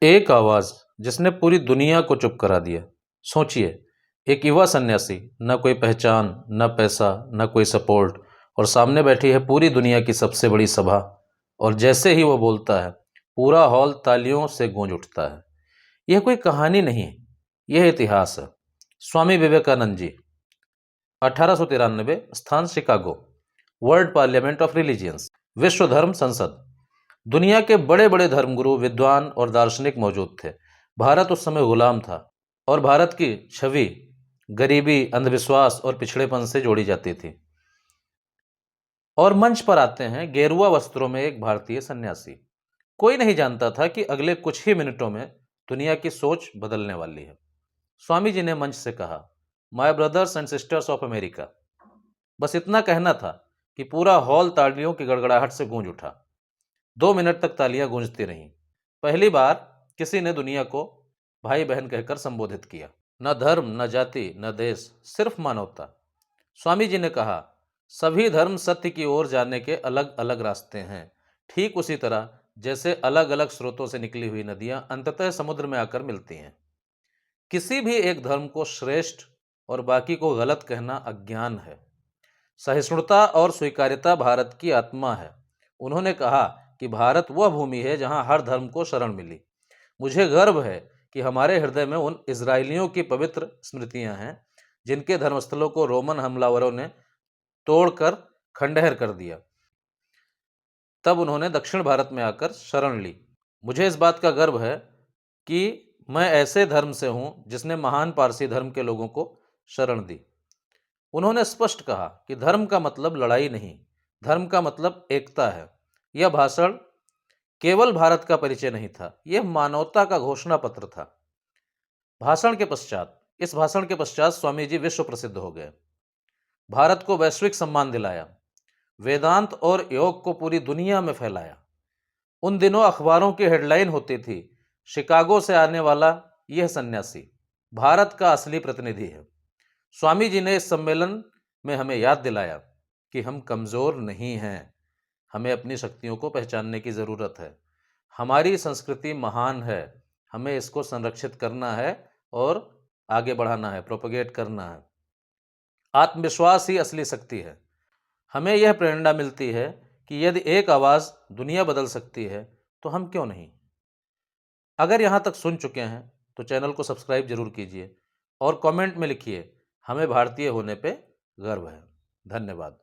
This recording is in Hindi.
एक आवाज जिसने पूरी दुनिया को चुप करा दिया। सोचिए, एक युवा सन्यासी, न कोई पहचान, न पैसा, न कोई सपोर्ट, और सामने बैठी है पूरी दुनिया की सबसे बड़ी सभा। और जैसे ही वो बोलता है, पूरा हॉल तालियों से गूंज उठता है। यह कोई कहानी नहीं, यह इतिहास है। स्वामी विवेकानंद जी, 1893, स्थान Chicago, world parliament of religions, विश्व धर्म संसद। दुनिया के बड़े बड़े धर्मगुरु, विद्वान और दार्शनिक मौजूद थे। भारत उस समय गुलाम था और भारत की छवि गरीबी, अंधविश्वास और पिछड़ेपन से जोड़ी जाती थी। और मंच पर आते हैं गेरुआ वस्त्रों में एक भारतीय सन्यासी। कोई नहीं जानता था कि अगले कुछ ही मिनटों में दुनिया की सोच बदलने वाली है। स्वामी जी ने मंच से कहा, my brothers and sisters of America. बस इतना कहना था कि पूरा हॉल तालियों की गड़गड़ाहट से गूंज उठा। 2 मिनट तक तालियां गूंजती रहीं। पहली बार किसी ने दुनिया को भाई बहन कहकर संबोधित किया। न धर्म, न जाति, न देश, सिर्फ मानवता। स्वामी जी ने कहा, सभी धर्म सत्य की ओर जाने के अलग अलग रास्ते हैं। ठीक उसी तरह जैसे अलग अलग स्रोतों से निकली हुई नदियां अंततः समुद्र में आकर मिलती हैं। किसी भी एक धर्म को श्रेष्ठ और बाकी को गलत कहना अज्ञान है। सहिष्णुता और स्वीकार्यता भारत की आत्मा है। उन्होंने कहा कि भारत वह भूमि है जहां हर धर्म को शरण मिली। मुझे गर्व है कि हमारे हृदय में उन इजरायलियों की पवित्र स्मृतियां हैं जिनके धर्मस्थलों को रोमन हमलावरों ने तोड़कर खंडहर कर दिया। तब उन्होंने दक्षिण भारत में आकर शरण ली। मुझे इस बात का गर्व है कि मैं ऐसे धर्म से हूं जिसने महान पारसी धर्म के लोगों को शरण दी। उन्होंने स्पष्ट कहा कि धर्म का मतलब लड़ाई नहीं, धर्म का मतलब एकता है। यह भाषण केवल भारत का परिचय नहीं था, यह मानवता का घोषणा पत्र था। इस भाषण के पश्चात स्वामी जी विश्व प्रसिद्ध हो गए। भारत को वैश्विक सम्मान दिलाया, वेदांत और योग को पूरी दुनिया में फैलाया। उन दिनों अखबारों की हेडलाइन होती थी, शिकागो से आने वाला यह सन्यासी भारत का असली प्रतिनिधि है। स्वामी जी ने इस सम्मेलन में हमें याद दिलाया कि हम कमजोर नहीं हैं, हमें अपनी शक्तियों को पहचानने की जरूरत है। हमारी संस्कृति महान है, हमें इसको संरक्षित करना है और आगे बढ़ाना है, प्रोपगेट करना है। आत्मविश्वास ही असली शक्ति है। हमें यह प्रेरणा मिलती है कि यदि एक आवाज दुनिया बदल सकती है तो हम क्यों नहीं। अगर यहां तक सुन चुके हैं तो चैनल को सब्सक्राइब जरूर कीजिए और कमेंट में लिखिए, हमें भारतीय होने पे गर्व है। धन्यवाद।